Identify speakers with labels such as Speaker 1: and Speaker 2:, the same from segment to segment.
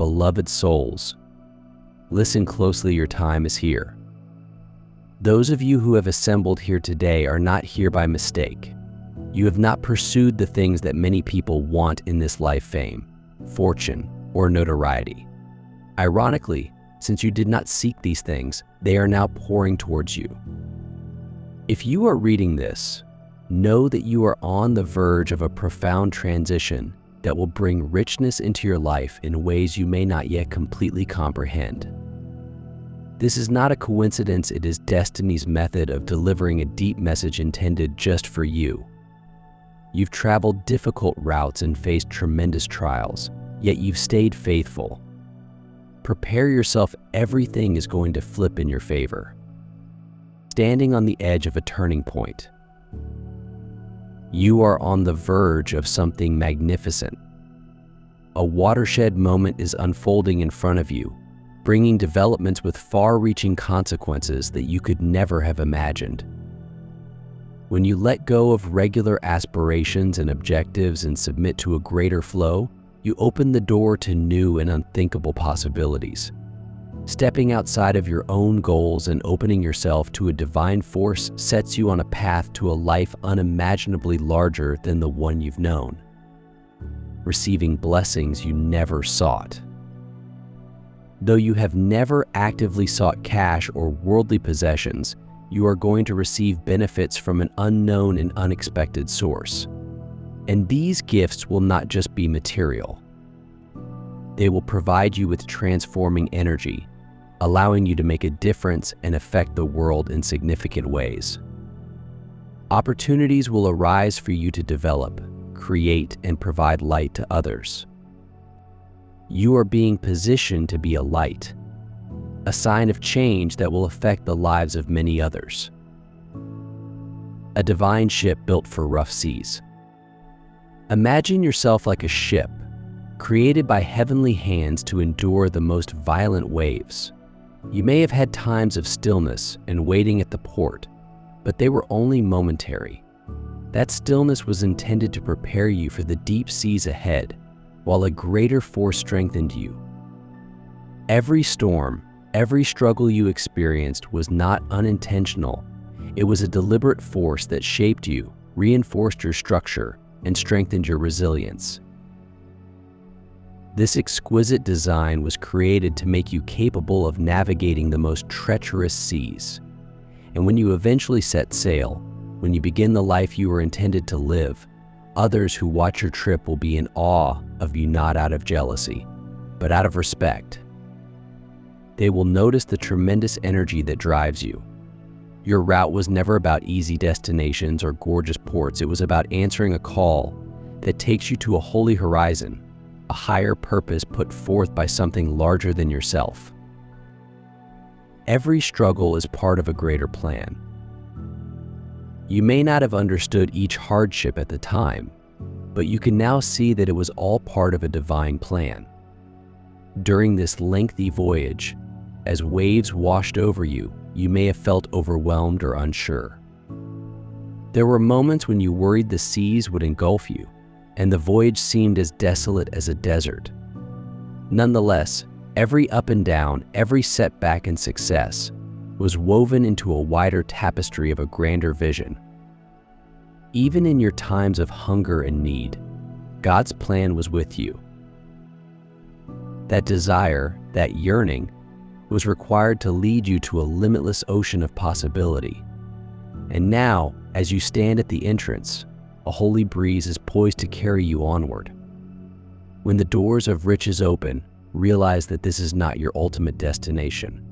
Speaker 1: beloved souls, listen closely, your time is here. Those of you who have assembled here today are not here by mistake. You have not pursued the things that many people want in this life: fame, fortune, or notoriety. Ironically, since you did not seek these things, they are now pouring towards you. If you are reading this, know that you are on the verge of a profound transition that will bring richness into your life in ways you may not yet completely comprehend. This is not a coincidence, it is destiny's method of delivering a deep message intended just for you. You've traveled difficult routes and faced tremendous trials, yet you've stayed faithful. Prepare yourself, everything is going to flip in your favor. Standing on the edge of a turning point. You are on the verge of something magnificent. A watershed moment is unfolding in front of you, bringing developments with far-reaching consequences that you could never have imagined. When you let go of regular aspirations and objectives and submit to a greater flow, you open the door to new and unthinkable possibilities. Stepping outside of your own goals and opening yourself to a divine force sets you on a path to a life unimaginably larger than the one you've known, receiving blessings you never sought. Though you have never actively sought cash or worldly possessions, you are going to receive benefits from an unknown and unexpected source. And these gifts will not just be material. They will provide you with transforming energy, allowing you to make a difference and affect the world in significant ways. Opportunities will arise for you to develop, create, and provide light to others. You are being positioned to be a light, a sign of change that will affect the lives of many others. A divine ship built for rough seas. Imagine yourself like a ship, created by heavenly hands to endure the most violent waves. You may have had times of stillness and waiting at the port, but they were only momentary. That stillness was intended to prepare you for the deep seas ahead, while a greater force strengthened you. Every storm, every struggle you experienced was not unintentional. It was a deliberate force that shaped you, reinforced your structure, and strengthened your resilience. This exquisite design was created to make you capable of navigating the most treacherous seas. And when you eventually set sail, when you begin the life you were intended to live, others who watch your trip will be in awe of you, not out of jealousy, but out of respect. They will notice the tremendous energy that drives you. Your route was never about easy destinations or gorgeous ports. It was about answering a call that takes you to a holy horizon, a higher purpose put forth by something larger than yourself. Every struggle is part of a greater plan. You may not have understood each hardship at the time, but you can now see that it was all part of a divine plan. During this lengthy voyage, as waves washed over you, you may have felt overwhelmed or unsure. There were moments when you worried the seas would engulf you, and the voyage seemed as desolate as a desert. Nonetheless, every up and down, every setback and success was woven into a wider tapestry of a grander vision. Even in your times of hunger and need, God's plan was with you. That desire, that yearning, was required to lead you to a limitless ocean of possibility. And now, as you stand at the entrance, a holy breeze is poised to carry you onward. When the doors of riches open, realize that this is not your ultimate destination.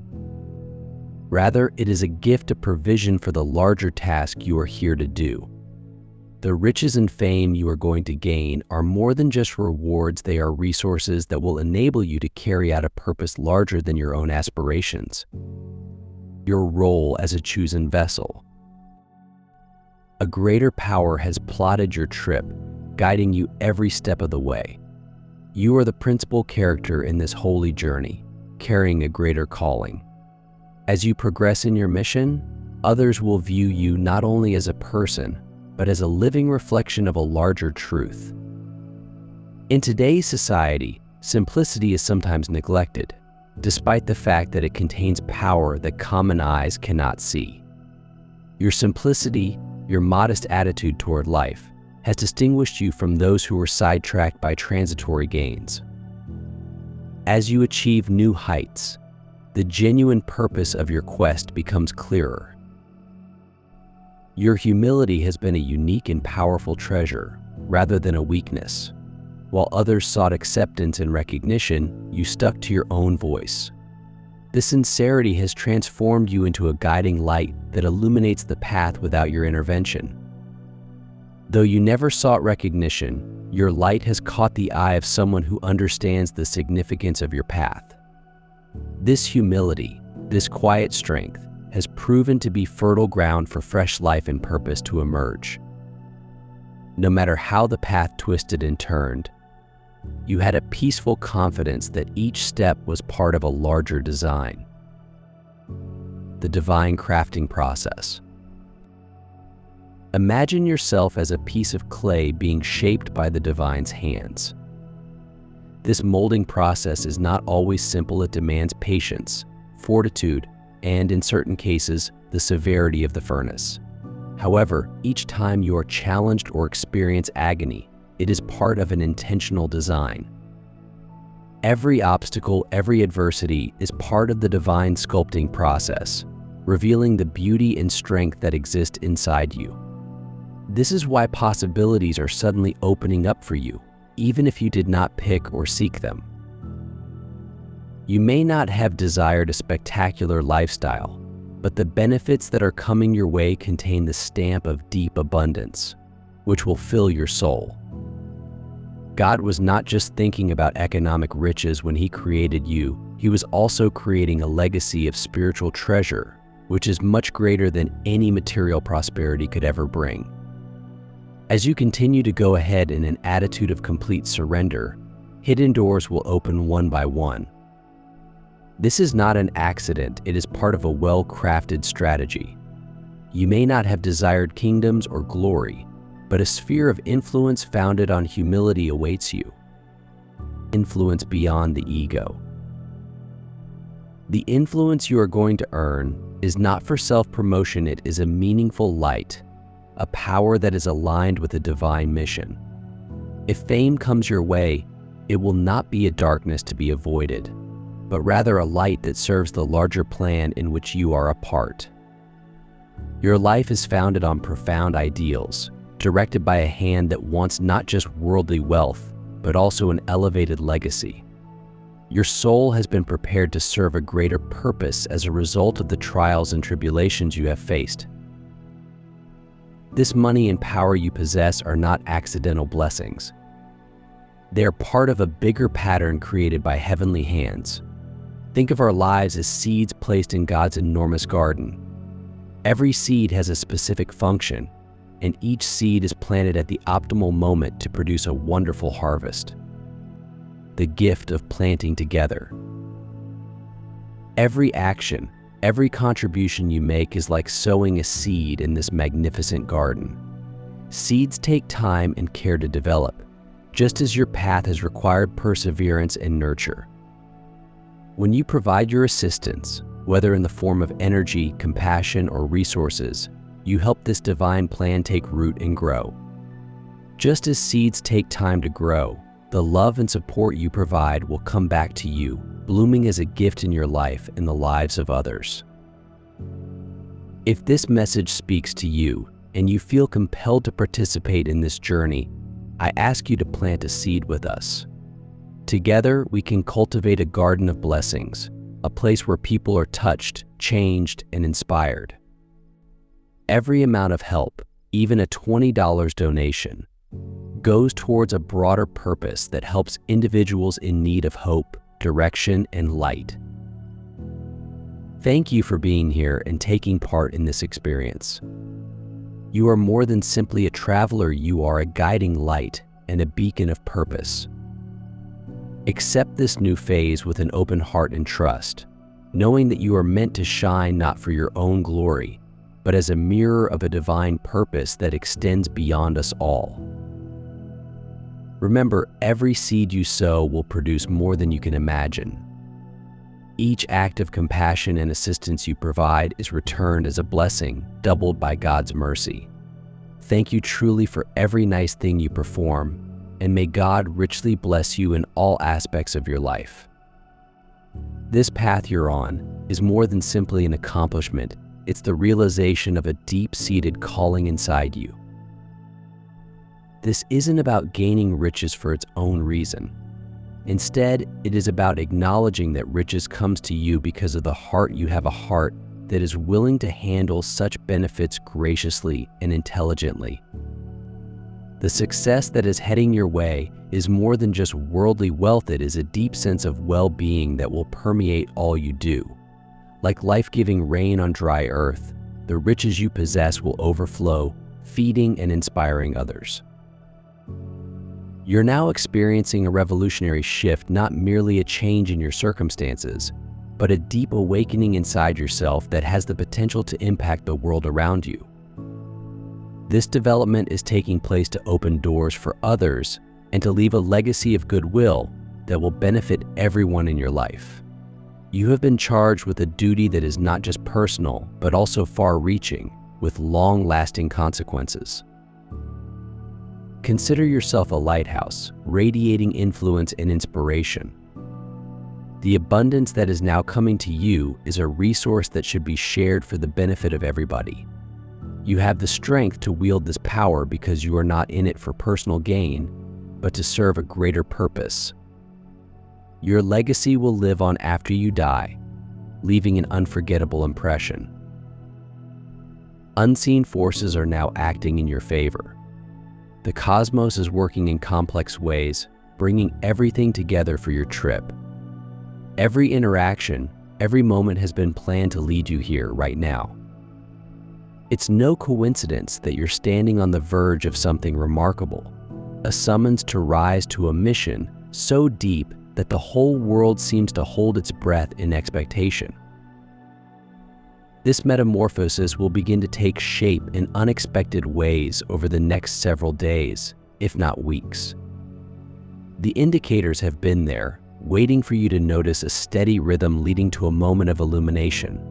Speaker 1: Rather, it is a gift of provision for the larger task you are here to do. The riches and fame you are going to gain are more than just rewards. They are resources that will enable you to carry out a purpose larger than your own aspirations. Your role as a chosen vessel. A greater power has plotted your trip, guiding you every step of the way. You are the principal character in this holy journey, carrying a greater calling. As you progress in your mission, others will view you not only as a person, but as a living reflection of a larger truth. In today's society, Simplicity is sometimes neglected, despite the fact that it contains power that common eyes cannot see. Your simplicity, your modest attitude toward life, has distinguished you from those who were sidetracked by transitory gains. As you achieve new heights, the genuine purpose of your quest becomes clearer. Your humility has been a unique and powerful treasure, rather than a weakness. While others sought acceptance and recognition, you stuck to your own voice. This sincerity has transformed you into a guiding light that illuminates the path without your intervention. Though you never sought recognition, your light has caught the eye of someone who understands the significance of your path. This humility, this quiet strength, has proven to be fertile ground for fresh life and purpose to emerge. No matter how the path twisted and turned, you had a peaceful confidence that each step was part of a larger design. The divine crafting process. Imagine yourself as a piece of clay being shaped by the divine's hands. This molding process is not always simple. It demands patience, fortitude, and in certain cases, the severity of the furnace. However, each time you are challenged or experience agony, it is part of an intentional design. Every obstacle, every adversity is part of the divine sculpting process, revealing the beauty and strength that exist inside you. This is why possibilities are suddenly opening up for you, even if you did not pick or seek them. You may not have desired a spectacular lifestyle, but the benefits that are coming your way contain the stamp of deep abundance, which will fill your soul. God was not just thinking about economic riches when He created you. He was also creating a legacy of spiritual treasure, which is much greater than any material prosperity could ever bring. As you continue to go ahead in an attitude of complete surrender, hidden doors will open one by one. This is not an accident. It is part of a well-crafted strategy. You may not have desired kingdoms or glory, but a sphere of influence founded on humility awaits you. Influence beyond the ego. The influence you are going to earn is not for self-promotion. It is a meaningful light, a power that is aligned with a divine mission. If fame comes your way, it will not be a darkness to be avoided, but rather a light that serves the larger plan in which you are a part. Your life is founded on profound ideals, directed by a hand that wants not just worldly wealth, but also an elevated legacy. Your soul has been prepared to serve a greater purpose as a result of the trials and tribulations you have faced. This money and power you possess are not accidental blessings. They are part of a bigger pattern created by heavenly hands. Think of our lives as seeds placed in God's enormous garden. Every seed has a specific function, and each seed is planted at the optimal moment to produce a wonderful harvest. The gift of planting together. Every action, every contribution you make is like sowing a seed in this magnificent garden. Seeds take time and care to develop, just as your path has required perseverance and nurture. When you provide your assistance, whether in the form of energy, compassion, or resources, you help this divine plan take root and grow. Just as seeds take time to grow, the love and support you provide will come back to you, blooming as a gift in your life and the lives of others. If this message speaks to you and you feel compelled to participate in this journey, I ask you to plant a seed with us. Together, we can cultivate a garden of blessings, a place where people are touched, changed, and inspired. Every amount of help, even a $20 donation, goes towards a broader purpose that helps individuals in need of hope, direction, and light. Thank you for being here and taking part in this experience. You are more than simply a traveler. You are a guiding light and a beacon of purpose. Accept this new phase with an open heart and trust, knowing that you are meant to shine not for your own glory, but as a mirror of a divine purpose that extends beyond us all. Remember, every seed you sow will produce more than you can imagine. Each act of compassion and assistance you provide is returned as a blessing, doubled by God's mercy. Thank you truly for every nice thing you perform, and may God richly bless you in all aspects of your life. This path you're on is more than simply an accomplishment. It's the realization of a deep-seated calling inside you. This isn't about gaining riches for its own reason. Instead, it is about acknowledging that riches comes to you because of the heart you have, a heart that is willing to handle such benefits graciously and intelligently. The success that is heading your way is more than just worldly wealth. It is a deep sense of well-being that will permeate all you do. Like life-giving rain on dry earth, the riches you possess will overflow, feeding and inspiring others. You're now experiencing a revolutionary shift, not merely a change in your circumstances, but a deep awakening inside yourself that has the potential to impact the world around you. This development is taking place to open doors for others and to leave a legacy of goodwill that will benefit everyone in your life. You have been charged with a duty that is not just personal, but also far-reaching, with long-lasting consequences. Consider yourself a lighthouse, radiating influence and inspiration. The abundance that is now coming to you is a resource that should be shared for the benefit of everybody. You have the strength to wield this power because you are not in it for personal gain, but to serve a greater purpose. Your legacy will live on after you die, leaving an unforgettable impression. Unseen forces are now acting in your favor. The cosmos is working in complex ways, bringing everything together for your trip. Every interaction, every moment has been planned to lead you here right now. It's no coincidence that you're standing on the verge of something remarkable, a summons to rise to a mission so deep that the whole world seems to hold its breath in expectation. This metamorphosis will begin to take shape in unexpected ways over the next several days, if not weeks. The indicators have been there, waiting for you to notice a steady rhythm leading to a moment of illumination.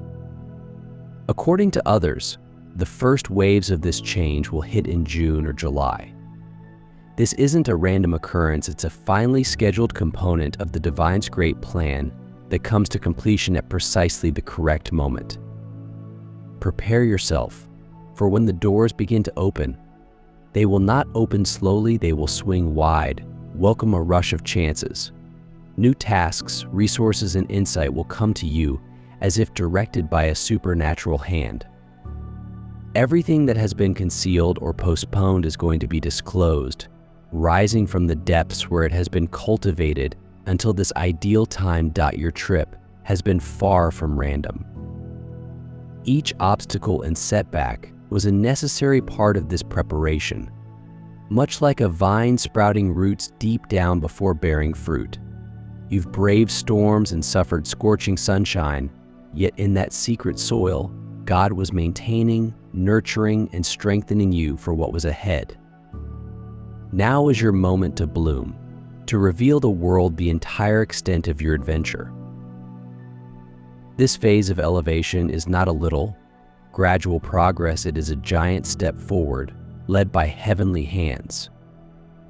Speaker 1: According to others, the first waves of this change will hit in June or July. This isn't a random occurrence, it's a finely scheduled component of the divine's great plan that comes to completion at precisely the correct moment. Prepare yourself, for when the doors begin to open, they will not open slowly, they will swing wide, welcome a rush of chances. New tasks, resources, and insight will come to you as if directed by a supernatural hand. Everything that has been concealed or postponed is going to be disclosed, rising from the depths where it has been cultivated until this ideal time. Your trip has been far from random. Each obstacle and setback was a necessary part of this preparation, much like a vine sprouting roots deep down before bearing fruit. You've braved storms and suffered scorching sunshine, yet in that secret soil, God was maintaining, nurturing, and strengthening you for what was ahead. Now is your moment to bloom, to reveal the world the entire extent of your adventure. This phase of elevation is not a little, gradual progress. It is a giant step forward, led by heavenly hands.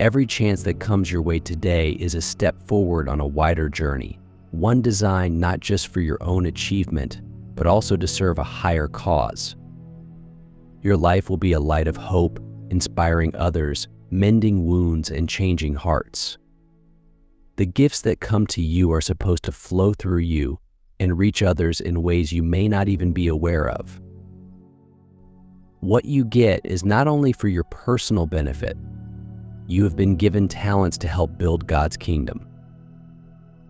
Speaker 1: Every chance that comes your way today is a step forward on a wider journey, one designed not just for your own achievement, but also to serve a higher cause. Your life will be a light of hope, inspiring others, mending wounds, and changing hearts. The gifts that come to you are supposed to flow through you and reach others in ways you may not even be aware of. What you get is not only for your personal benefit. You have been given talents to help build God's kingdom.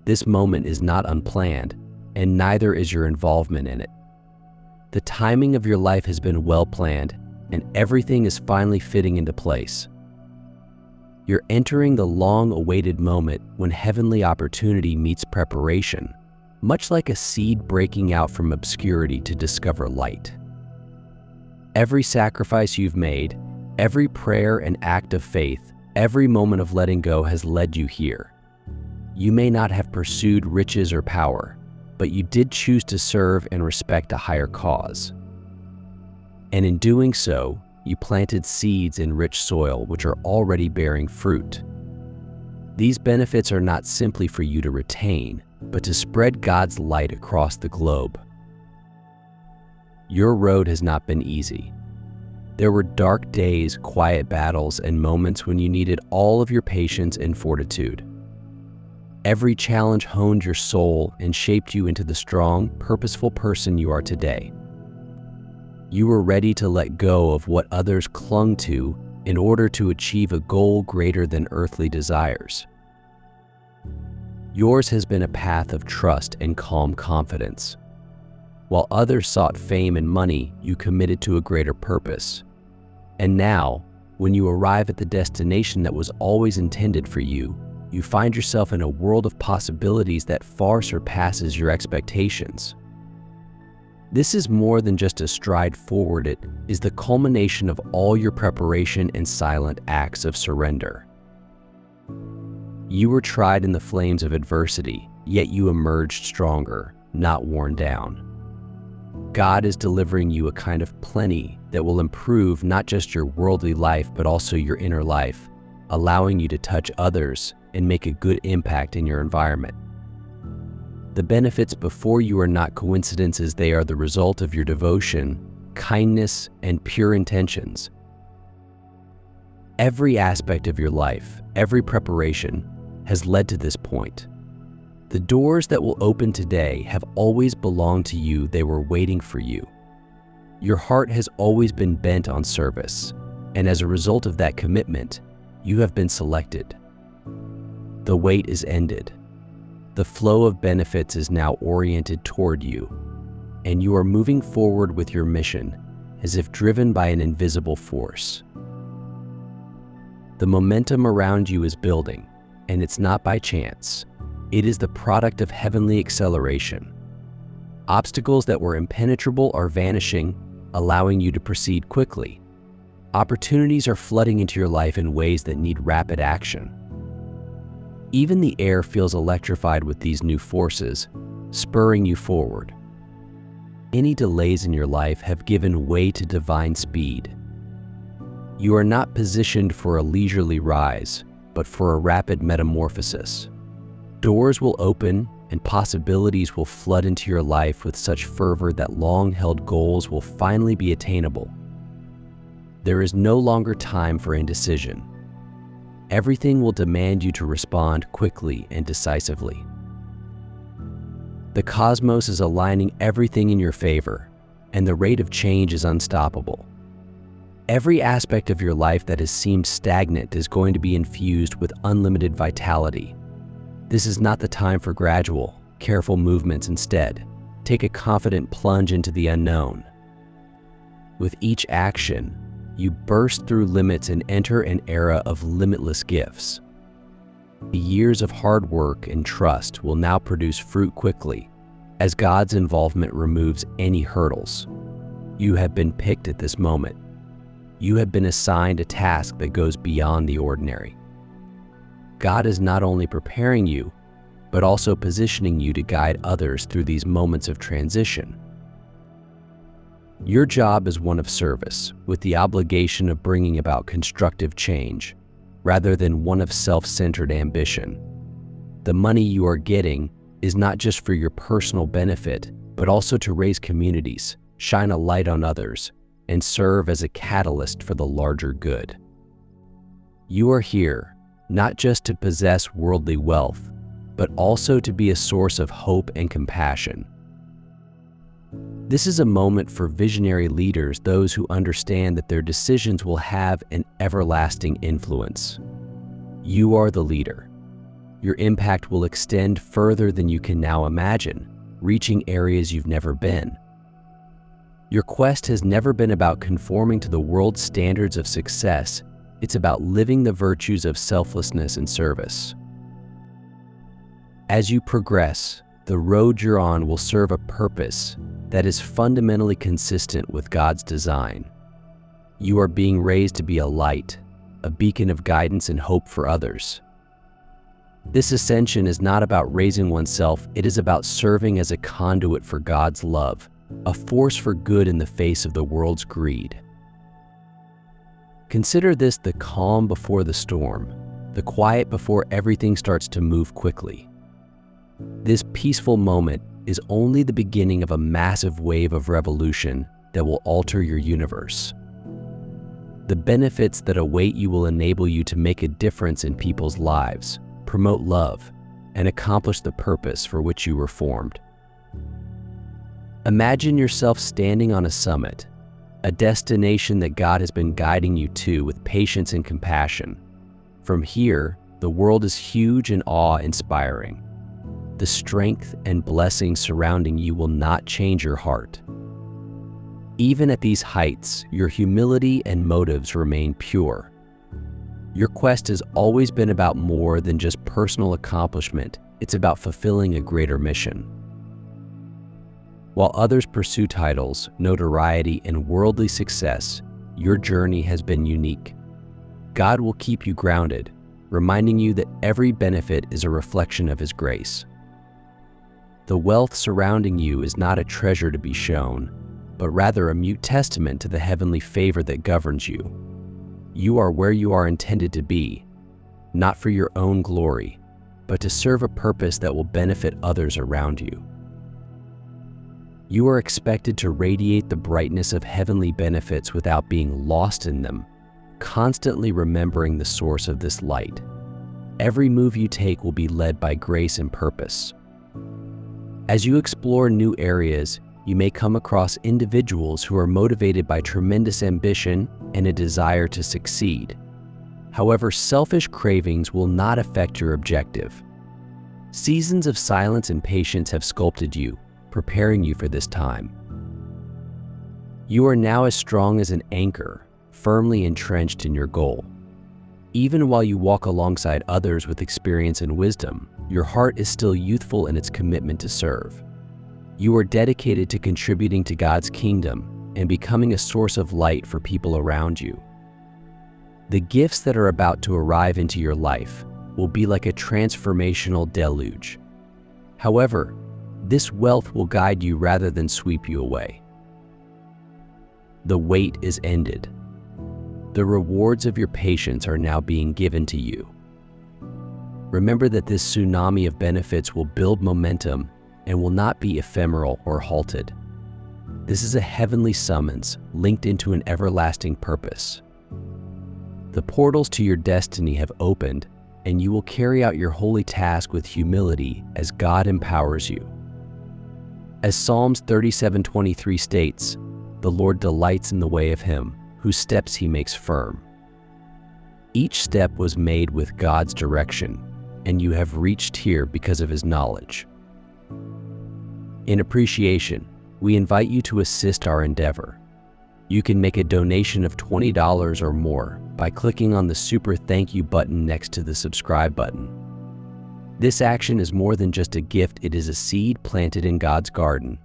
Speaker 1: This moment is not unplanned, and neither is your involvement in it. The timing of your life has been well planned, and everything is finally fitting into place. You're entering the long-awaited moment when heavenly opportunity meets preparation, much like a seed breaking out from obscurity to discover light. Every sacrifice you've made, every prayer and act of faith Every moment of letting go has led you here. You may not have pursued riches or power, but you did choose to serve and respect a higher cause. And in doing so, you planted seeds in rich soil which are already bearing fruit. These benefits are not simply for you to retain, but to spread God's light across the globe. Your road has not been easy. There were dark days, quiet battles, and moments when you needed all of your patience and fortitude. Every challenge honed your soul and shaped you into the strong, purposeful person you are today. You were ready to let go of what others clung to in order to achieve a goal greater than earthly desires. Yours has been a path of trust and calm confidence. While others sought fame and money, you committed to a greater purpose. And now, when you arrive at the destination that was always intended for you, you find yourself in a world of possibilities that far surpasses your expectations. This is more than just a stride forward, it is the culmination of all your preparation and silent acts of surrender. You were tried in the flames of adversity, yet you emerged stronger, not worn down. God is delivering you a kind of plenty that will improve not just your worldly life, but also your inner life, allowing you to touch others and make a good impact in your environment. The benefits before you are not coincidences, they are the result of your devotion, kindness, and pure intentions. Every aspect of your life, every preparation, has led to this point. The doors that will open today have always belonged to you, they were waiting for you. Your heart has always been bent on service, and as a result of that commitment, you have been selected. The wait is ended. The flow of benefits is now oriented toward you, and you are moving forward with your mission as if driven by an invisible force. The momentum around you is building, and it's not by chance. It is the product of heavenly acceleration. Obstacles that were impenetrable are vanishing, allowing you to proceed quickly. Opportunities are flooding into your life in ways that need rapid action. Even the air feels electrified with these new forces, spurring you forward. Any delays in your life have given way to divine speed. You are not positioned for a leisurely rise, but for a rapid metamorphosis. Doors will open and possibilities will flood into your life with such fervor that long-held goals will finally be attainable. There is no longer time for indecision. Everything will demand you to respond quickly and decisively. The cosmos is aligning everything in your favor, and the rate of change is unstoppable. Every aspect of your life that has seemed stagnant is going to be infused with unlimited vitality. This is not the time for gradual, careful movements. Instead, take a confident plunge into the unknown. With each action, you burst through limits and enter an era of limitless gifts. The years of hard work and trust will now produce fruit quickly, as God's involvement removes any hurdles. You have been picked at this moment. You have been assigned a task that goes beyond the ordinary. God is not only preparing you, but also positioning you to guide others through these moments of transition. Your job is one of service, with the obligation of bringing about constructive change, rather than one of self-centered ambition. The money you are getting is not just for your personal benefit, but also to raise communities, shine a light on others, and serve as a catalyst for the larger good. You are here, not just to possess worldly wealth, but also to be a source of hope and compassion. This is a moment for visionary leaders, those who understand that their decisions will have an everlasting influence. You are the leader. Your impact will extend further than you can now imagine, reaching areas you've never been. Your quest has never been about conforming to the world's standards of success. It's about living the virtues of selflessness and service. As you progress, the road you're on will serve a purpose that is fundamentally consistent with God's design. You are being raised to be a light, a beacon of guidance and hope for others. This ascension is not about raising oneself, it is about serving as a conduit for God's love, a force for good in the face of the world's greed. Consider this the calm before the storm, the quiet before everything starts to move quickly. This peaceful moment is only the beginning of a massive wave of revolution that will alter your universe. The benefits that await you will enable you to make a difference in people's lives, promote love, and accomplish the purpose for which you were formed. Imagine yourself standing on a summit, a destination that God has been guiding you to with patience and compassion. From here, the world is huge and awe-inspiring. The strength and blessing surrounding you will not change your heart. Even at these heights, your humility and motives remain pure. Your quest has always been about more than just personal accomplishment. It's about fulfilling a greater mission. While others pursue titles, notoriety, and worldly success, your journey has been unique. God will keep you grounded, reminding you that every benefit is a reflection of His grace. The wealth surrounding you is not a treasure to be shown, but rather a mute testament to the heavenly favor that governs you. You are where you are intended to be, not for your own glory, but to serve a purpose that will benefit others around you. You are expected to radiate the brightness of heavenly benefits without being lost in them, constantly remembering the source of this light. Every move you take will be led by grace and purpose. As you explore new areas, you may come across individuals who are motivated by tremendous ambition and a desire to succeed. However, selfish cravings will not affect your objective. Seasons of silence and patience have sculpted you, preparing you for this time. You are now as strong as an anchor, firmly entrenched in your goal. Even while you walk alongside others with experience and wisdom, your heart is still youthful in its commitment to serve. You are dedicated to contributing to God's kingdom and becoming a source of light for people around you. The gifts that are about to arrive into your life will be like a transformational deluge. However, this wealth will guide you rather than sweep you away. The wait is ended. The rewards of your patience are now being given to you. Remember that this tsunami of benefits will build momentum and will not be ephemeral or halted. This is a heavenly summons linked into an everlasting purpose. The portals to your destiny have opened, and you will carry out your holy task with humility as God empowers you. As Psalms 37:23 states, "The Lord delights in the way of him whose steps He makes firm." Each step was made with God's direction, and you have reached here because of His knowledge. In appreciation, we invite you to assist our endeavor. You can make a donation of $20 or more by clicking on the Super Thank You button next to the subscribe button. This action is more than just a gift, it is a seed planted in God's garden.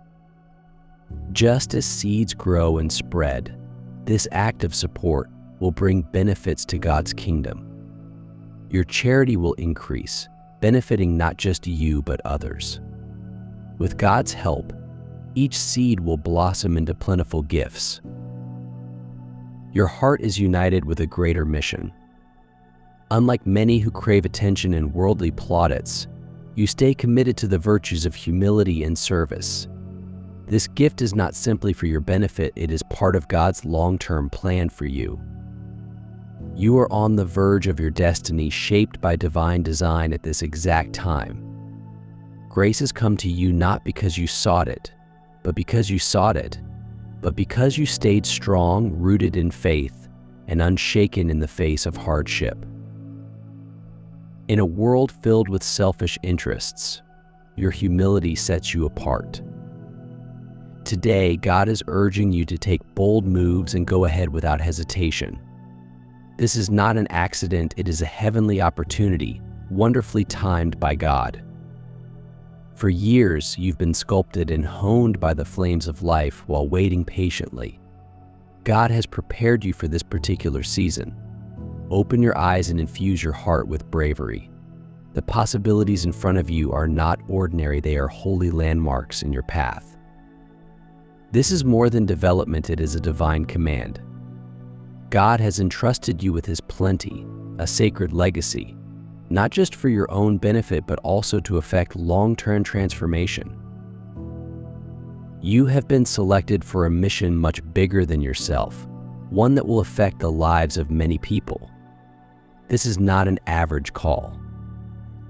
Speaker 1: Just as seeds grow and spread, this act of support will bring benefits to God's kingdom. Your charity will increase, benefiting not just you but others. With God's help, each seed will blossom into plentiful gifts. Your heart is united with a greater mission. Unlike many who crave attention and worldly plaudits, you stay committed to the virtues of humility and service. This gift is not simply for your benefit, it is part of God's long-term plan for you. You are on the verge of your destiny, shaped by divine design at this exact time. Grace has come to you not because you sought it, but because you stayed strong, rooted in faith, and unshaken in the face of hardship. In a world filled with selfish interests, your humility sets you apart. Today, God is urging you to take bold moves and go ahead without hesitation. This is not an accident, it is a heavenly opportunity, wonderfully timed by God. For years, you've been sculpted and honed by the flames of life while waiting patiently. God has prepared you for this particular season. Open your eyes and infuse your heart with bravery. The possibilities in front of you are not ordinary, they are holy landmarks in your path. This is more than development, it is a divine command. God has entrusted you with His plenty, a sacred legacy, not just for your own benefit, but also to effect long-term transformation. You have been selected for a mission much bigger than yourself, one that will affect the lives of many people. This is not an average call.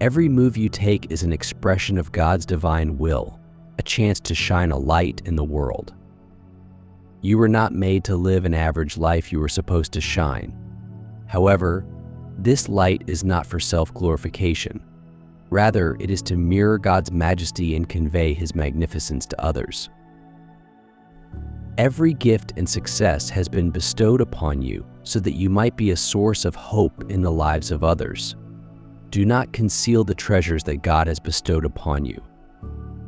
Speaker 1: Every move you take is an expression of God's divine will, a chance to shine a light in the world. You were not made to live an average life, you were supposed to shine. However, this light is not for self-glorification. Rather, it is to mirror God's majesty and convey His magnificence to others. Every gift and success has been bestowed upon you so that you might be a source of hope in the lives of others. Do not conceal the treasures that God has bestowed upon you.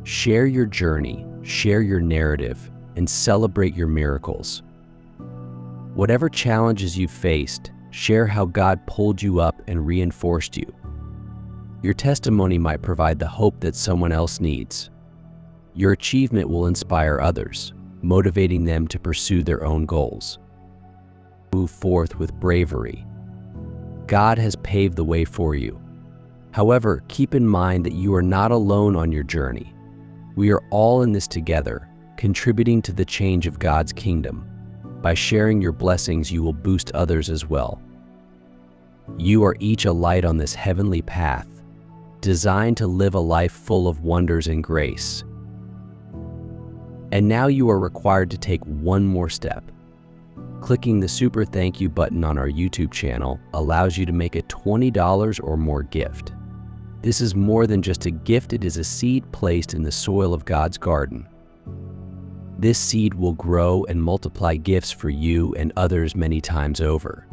Speaker 1: Share your journey, share your narrative, and celebrate your miracles. Whatever challenges you've faced, share how God pulled you up and reinforced you. Your testimony might provide the hope that someone else needs. Your achievement will inspire others, motivating them to pursue their own goals. Move forth with bravery. God has paved the way for you. However, keep in mind that you are not alone on your journey. We are all in this together, contributing to the change of God's kingdom. By sharing your blessings, you will boost others as well. You are each a light on this heavenly path, designed to live a life full of wonders and grace. And now you are required to take one more step. Clicking the super thank you button on our YouTube channel allows you to make a $20 or more gift. This is more than just a gift, it is a seed placed in the soil of God's garden. This seed will grow and multiply gifts for you and others many times over.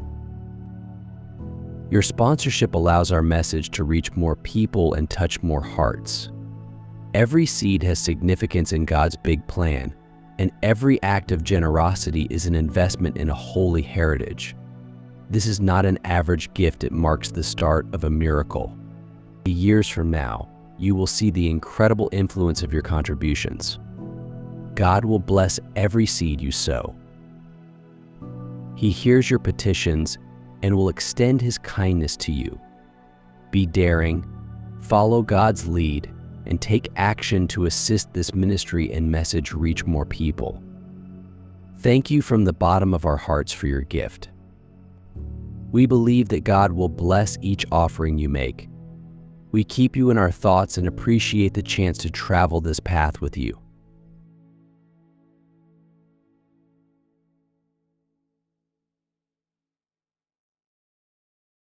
Speaker 1: Your sponsorship allows our message to reach more people and touch more hearts. Every seed has significance in God's big plan, and every act of generosity is an investment in a holy heritage. This is not an average gift, it marks the start of a miracle. Years from now, you will see the incredible influence of your contributions. God will bless every seed you sow. He hears your petitions and will extend His kindness to you. Be daring, follow God's lead, and take action to assist this ministry and message reach more people. Thank you from the bottom of our hearts for your gift. We believe that God will bless each offering you make. We keep you in our thoughts and appreciate the chance to travel this path with you.